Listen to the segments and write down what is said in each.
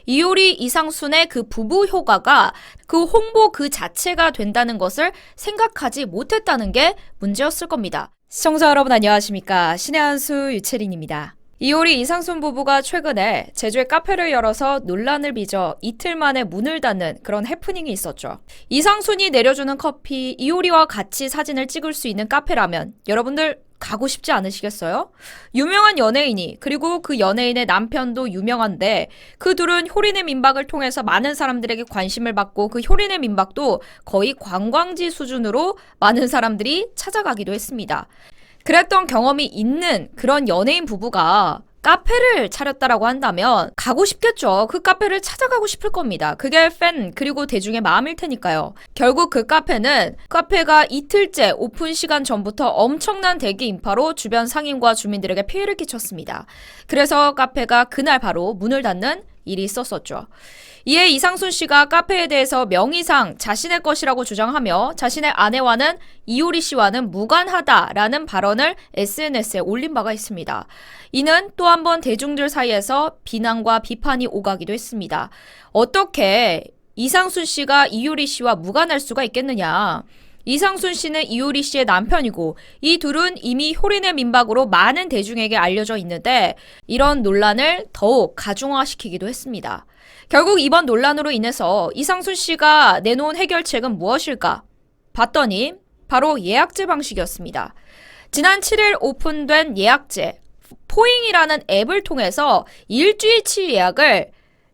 이효리, 이상순의 그 부부 효과가 그 홍보 그 자체가 된다는 것을 생각하지 못했다는 게 문제였을 겁니다. 시청자 여러분 안녕하십니까? 신의 한수 유채린입니다. 이효리, 이상순 부부가 최근에 제주에 카페를 열어서 논란을 빚어 이틀 만에 문을 닫는 그런 해프닝이 있었죠. 이상순이 내려주는 커피, 이효리와 같이 사진을 찍을 수 있는 카페라면 여러분들 가고 싶지 않으시겠어요? 유명한 연예인이 그리고 그 연예인의 남편도 유명한데 그 둘은 효린의 민박을 통해서 많은 사람들에게 관심을 받고 그 효린의 민박도 거의 관광지 수준으로 많은 사람들이 찾아가기도 했습니다. 그랬던 경험이 있는 그런 연예인 부부가 카페를 차렸다라고 한다면 가고 싶겠죠. 그 카페를 찾아가고 싶을 겁니다. 그게 팬 그리고 대중의 마음일 테니까요. 결국 그 카페가 이틀째 오픈 시간 전부터 엄청난 대기 인파로 주변 상인과 주민들에게 피해를 끼쳤습니다. 그래서 카페가 그날 바로 문을 닫는 일이 있었었죠. 이에 이상순 씨가 카페에 대해서 명의상 자신의 것이라고 주장하며 자신의 아내와는 이효리 씨와는 무관하다라는 발언을 SNS에 올린 바가 있습니다. 이는 또 한 번 대중들 사이에서 비난과 비판이 오가기도 했습니다. 어떻게 이상순 씨가 이효리 씨와 무관할 수가 있겠느냐. 이상순 씨는 이효리 씨의 남편이고 이 둘은 이미 효린의 민박으로 많은 대중에게 알려져 있는데 이런 논란을 더욱 가중화시키기도 했습니다. 결국 이번 논란으로 인해서 이상순 씨가 내놓은 해결책은 무엇일까? 봤더니 바로 예약제 방식이었습니다. 지난 7일 오픈된 예약제, 포잉이라는 앱을 통해서 일주일치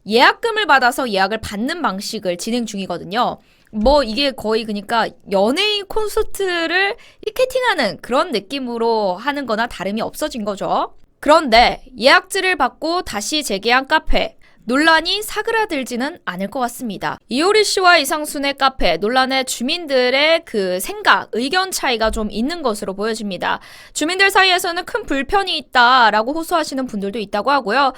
예약금을 받아서 예약을 받는 방식을 진행 중이거든요. 이게 거의 그러니까 연예인 콘서트를 티켓팅하는 그런 느낌으로 하는 거나 다름이 없어진 거죠. 그런데 예약제를 받고 다시 재개한 카페, 논란이 사그라들지는 않을 것 같습니다. 이효리 씨와 이상순의 카페, 논란에 주민들의 그 생각, 의견 차이가 좀 있는 것으로 보여집니다. 주민들 사이에서는 큰 불편이 있다라고 호소하시는 분들도 있다고 하고요.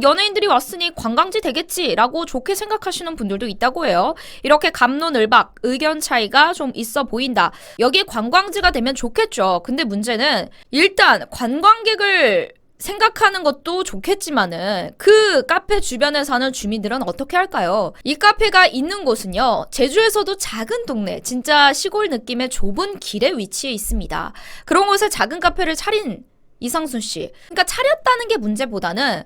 연예인들이 왔으니 관광지 되겠지라고 좋게 생각하시는 분들도 있다고 해요. 이렇게 갑론을박, 의견 차이가 좀 있어 보인다. 여기에 관광지가 되면 좋겠죠. 근데 문제는 일단 관광객을 생각하는 것도 좋겠지만은 그 카페 주변에 사는 주민들은 어떻게 할까요? 이 카페가 있는 곳은요, 제주에서도 작은 동네, 진짜 시골 느낌의 좁은 길에 위치해 있습니다. 그런 곳에 작은 카페를 차린 이상순 씨. 그러니까 차렸다는 게 문제보다는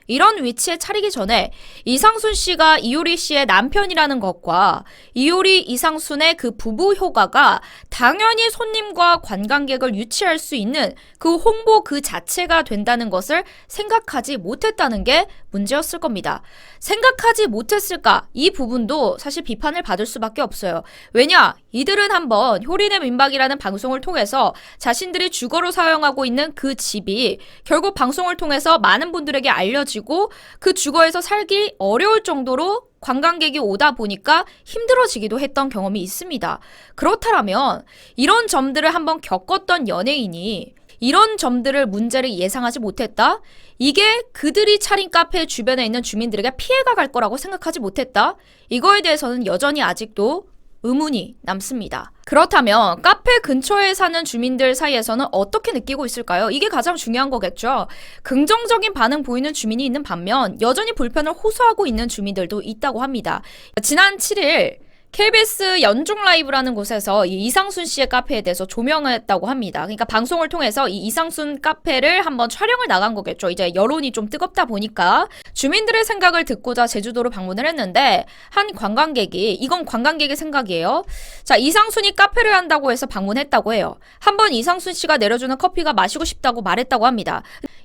이런 위치에 차리기 전에 이상순 씨가 이효리 씨의 남편이라는 것과 이효리, 이상순의 그 부부 효과가 당연히 손님과 관광객을 유치할 수 있는 그 홍보 그 자체가 된다는 것을 생각하지 못했다는 게 문제였을 겁니다. 생각하지 못했을까? 이 부분도 사실 비판을 받을 수밖에 없어요. 왜냐? 이들은 한번 효린의 민박이라는 방송을 통해서 자신들이 주거로 사용하고 있는 그 집이 결국 방송을 통해서 많은 분들에게 알려지고 그 주거에서 살기 어려울 정도로 관광객이 오다 보니까 힘들어지기도 했던 경험이 있습니다. 그렇다면 이런 점들을 한번 겪었던 연예인이 이런 점들을 문제를 예상하지 못했다? 이게 그들이 차린 카페 주변에 있는 주민들에게 피해가 갈 거라고 생각하지 못했다? 이거에 대해서는 여전히 아직도 의문이 남습니다. 그렇다면 카페 근처에 사는 주민들 사이에서는 어떻게 느끼고 있을까요? 이게 가장 중요한 거겠죠. 긍정적인 반응 보이는 주민이 있는 반면 여전히 불편을 호소하고 있는 주민들도 있다고 합니다. 지난 7일 KBS 연중 라이브라는 곳에서 이 이상순 씨의 카페에 대해서 조명을 했다고 합니다. 그러니까 방송을 통해서 이 이상순 카페를 한번 촬영을 나간 거겠죠. 이제 여론이 좀 뜨겁다 보니까 주민들의 생각을 듣고자 제주도로 방문을 했는데 한 관광객이, 이건 관광객의 생각이에요. 자, 이상순이 카페를 한다고 해서 방문했다고 해요. 한번 이상순 씨가 내려주는 커피가 마시고 싶다고 말했다고 합니다.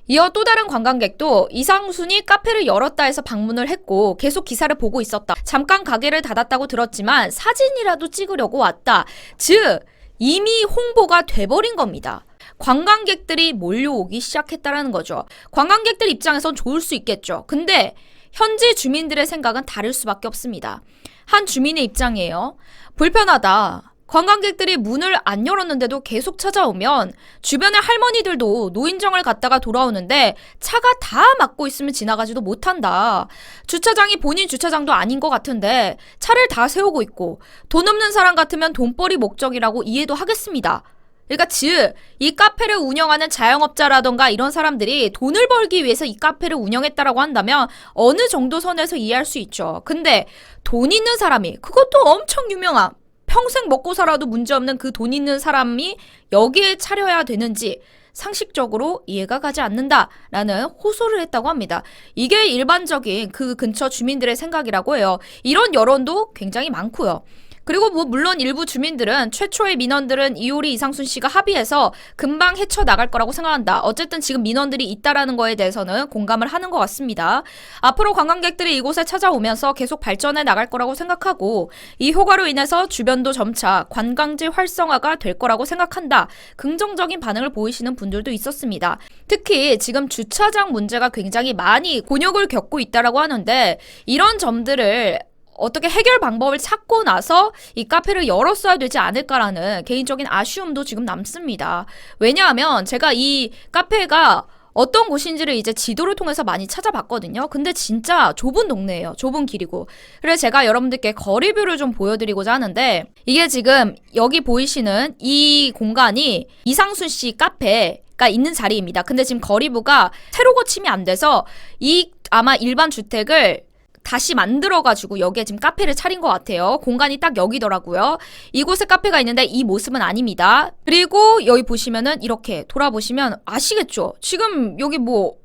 이어 또 다른 관광객도 이상순이 카페를 열었다 해서 방문을 했고 계속 기사를 보고 있었다. 잠깐 가게를 닫았다고 들었지만 사진이라도 찍으려고 왔다. 즉 이미 홍보가 돼버린 겁니다. 관광객들이 몰려오기 시작했다라는 거죠. 관광객들 입장에선 좋을 수 있겠죠. 근데 현지 주민들의 생각은 다를 수밖에 없습니다. 한 주민의 입장이에요. 불편하다. 관광객들이 문을 안 열었는데도 계속 찾아오면 주변의 할머니들도 노인정을 갔다가 돌아오는데 차가 다 막고 있으면 지나가지도 못한다. 주차장이 본인 주차장도 아닌 것 같은데 차를 다 세우고 있고 돈 없는 사람 같으면 돈벌이 목적이라고 이해도 하겠습니다. 그러니까 즉, 이 카페를 운영하는 자영업자라던가 이런 사람들이 돈을 벌기 위해서 이 카페를 운영했다라고 한다면 어느 정도 선에서 이해할 수 있죠. 근데 돈 있는 사람이, 그것도 엄청 유명한, 평생 먹고 살아도 문제없는 그 돈 있는 사람이 여기에 차려야 되는지 상식적으로 이해가 가지 않는다라는 호소를 했다고 합니다. 이게 일반적인 그 근처 주민들의 생각이라고 해요. 이런 여론도 굉장히 많고요. 그리고 뭐 물론 일부 주민들은 최초의 민원들은 이효리 이상순 씨가 합의해서 금방 헤쳐나갈 거라고 생각한다. 어쨌든 지금 민원들이 있다라는 거에 대해서는 공감을 하는 것 같습니다. 앞으로 관광객들이 이곳에 찾아오면서 계속 발전해 나갈 거라고 생각하고 이 효과로 인해서 주변도 점차 관광지 활성화가 될 거라고 생각한다. 긍정적인 반응을 보이시는 분들도 있었습니다. 특히 지금 주차장 문제가 굉장히 많이 곤욕을 겪고 있다라고 하는데 이런 점들을 어떻게 해결 방법을 찾고 나서 이 카페를 열었어야 되지 않을까라는 개인적인 아쉬움도 지금 남습니다. 왜냐하면 제가 이 카페가 어떤 곳인지를 이제 지도를 통해서 많이 찾아봤거든요. 근데 진짜 좁은 동네예요. 좁은 길이고. 그래서 제가 여러분들께 거리뷰를 좀 보여드리고자 하는데 이게 지금 여기 보이시는 이 공간이 이상순 씨 카페가 있는 자리입니다. 근데 지금 거리뷰가 새로 고침이 안 돼서 이 아마 일반 주택을 다시 만들어가지고 여기에 지금 카페를 차린 것 같아요. 공간이 딱 여기더라고요. 이곳에 카페가 있는데 이 모습은 아닙니다. 그리고 여기 보시면은 이렇게 돌아보시면 아시겠죠? 지금 여기 뭐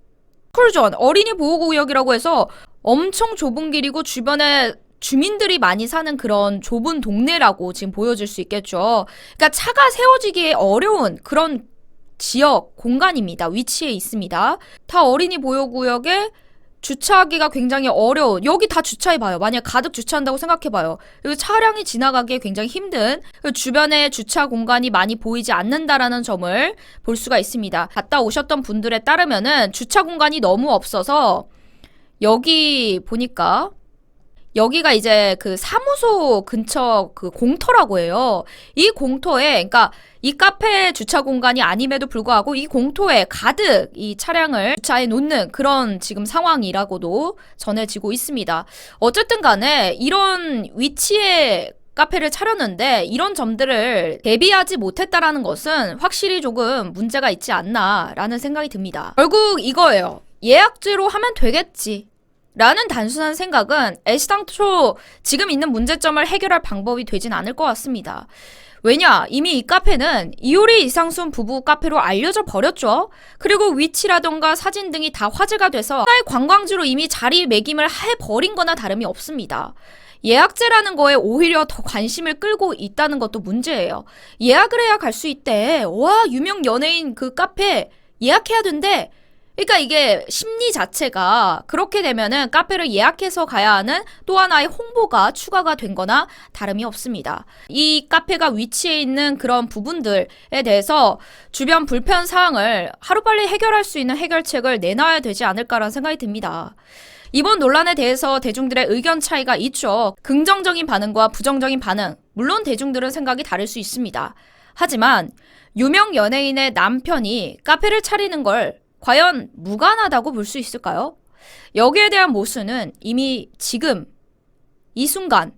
쿨존 어린이 보호구역이라고 해서 엄청 좁은 길이고 주변에 주민들이 많이 사는 그런 좁은 동네라고 지금 보여질 수 있겠죠. 그러니까 차가 세워지기 어려운 그런 지역 공간입니다. 위치에 있습니다. 다 어린이 보호구역에 주차하기가 굉장히 어려운, 여기 다 주차해봐요. 만약 가득 주차한다고 생각해봐요. 여기 차량이 지나가기 굉장히 힘든, 주변에 주차 공간이 많이 보이지 않는다라는 점을 볼 수가 있습니다. 갔다 오셨던 분들에 따르면은 주차 공간이 너무 없어서 여기 보니까 여기가 이제 그 사무소 근처 그 공터라고 해요. 이 공터에, 그러니까 이 카페 주차 공간이 아님에도 불구하고 이 공터에 가득 이 차량을 주차해 놓는 그런 지금 상황이라고도 전해지고 있습니다. 어쨌든 간에 이런 위치에 카페를 차렸는데 이런 점들을 대비하지 못했다라는 것은 확실히 조금 문제가 있지 않나라는 생각이 듭니다. 결국 이거예요. 예약제로 하면 되겠지. 라는 단순한 생각은 애시당초 지금 있는 문제점을 해결할 방법이 되진 않을 것 같습니다. 왜냐? 이미 이 카페는 이효리 이상순 부부 카페로 알려져 버렸죠. 그리고 위치라던가 사진 등이 다 화제가 돼서 하나의 관광지로 이미 자리매김을 해버린 거나 다름이 없습니다. 예약제라는 거에 오히려 더 관심을 끌고 있다는 것도 문제예요. 예약을 해야 갈 수 있대. 와, 유명 연예인 그 카페 예약해야 된대. 그러니까 이게 심리 자체가 그렇게 되면은 카페를 예약해서 가야 하는 또 하나의 홍보가 추가가 된 거나 다름이 없습니다. 이 카페가 위치해 있는 그런 부분들에 대해서 주변 불편 사항을 하루빨리 해결할 수 있는 해결책을 내놔야 되지 않을까라는 생각이 듭니다. 이번 논란에 대해서 대중들의 의견 차이가 있죠. 긍정적인 반응과 부정적인 반응. 물론 대중들은 생각이 다를 수 있습니다. 하지만 유명 연예인의 남편이 카페를 차리는 걸 과연 무관하다고 볼 수 있을까요? 여기에 대한 모순은 이미 지금 이 순간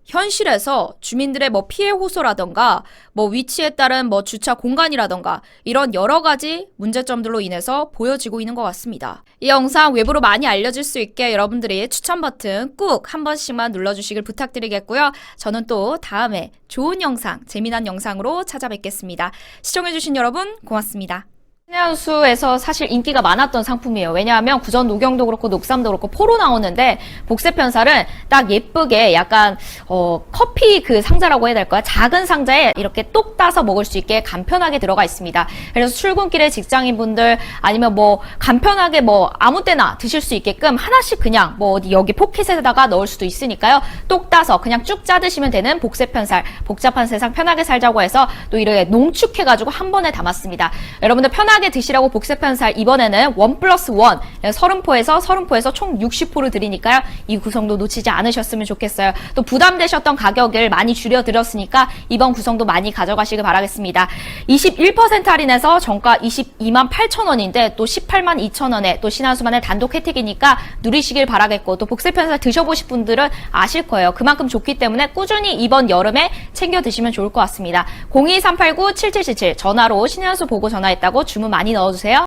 현실에서 주민들의 뭐 피해 호소라던가 뭐 위치에 따른 뭐 주차 공간이라던가 이런 여러 가지 문제점들로 인해서 보여지고 있는 것 같습니다. 이 영상 외부로 많이 알려질 수 있게 여러분들이 추천 버튼 꾹 한 번씩만 눌러주시길 부탁드리겠고요. 저는 또 다음에 좋은 영상, 재미난 영상으로 찾아뵙겠습니다. 시청해주신 여러분 고맙습니다. 신현수에서 사실 인기가 많았던 상품이에요. 왜냐하면 구전 녹용도 그렇고 녹삼도 그렇고 포로 나오는데 복세편살은 딱 예쁘게 약간 커피 그 상자라고 해야 될까요? 작은 상자에 이렇게 똑 따서 먹을 수 있게 간편하게 들어가 있습니다. 그래서 출근길에 직장인분들 아니면 뭐 간편하게 뭐 아무 때나 드실 수 있게끔 하나씩 그냥 뭐 어디 여기 포켓에다가 넣을 수도 있으니까요. 똑 따서 그냥 쭉 짜드시면 되는 복세편살, 복잡한 세상 편하게 살자고 해서 또 이렇게 농축해가지고 한 번에 담았습니다. 여러분들 편하게 편하게 드시라고 복세편 살 이번에는 1+1 30포에서 총 60포를 드리니까요. 이 구성도 놓치지 않으셨으면 좋겠어요. 또 부담되셨던 가격을 많이 줄여드렸으니까 이번 구성도 많이 가져가시길 바라겠습니다. 21% 할인해서 정가 22만 8천원인데 또 18만 2천원에 또 신한수만의 단독 혜택이니까 누리시길 바라겠고, 또 복세편살 드셔보실 분들은 아실 거예요. 그만큼 좋기 때문에 꾸준히 이번 여름에 챙겨 드시면 좋을 것 같습니다. 02389-7777 전화로 신한수 보고 전화했다고 주문 많이 넣어주세요.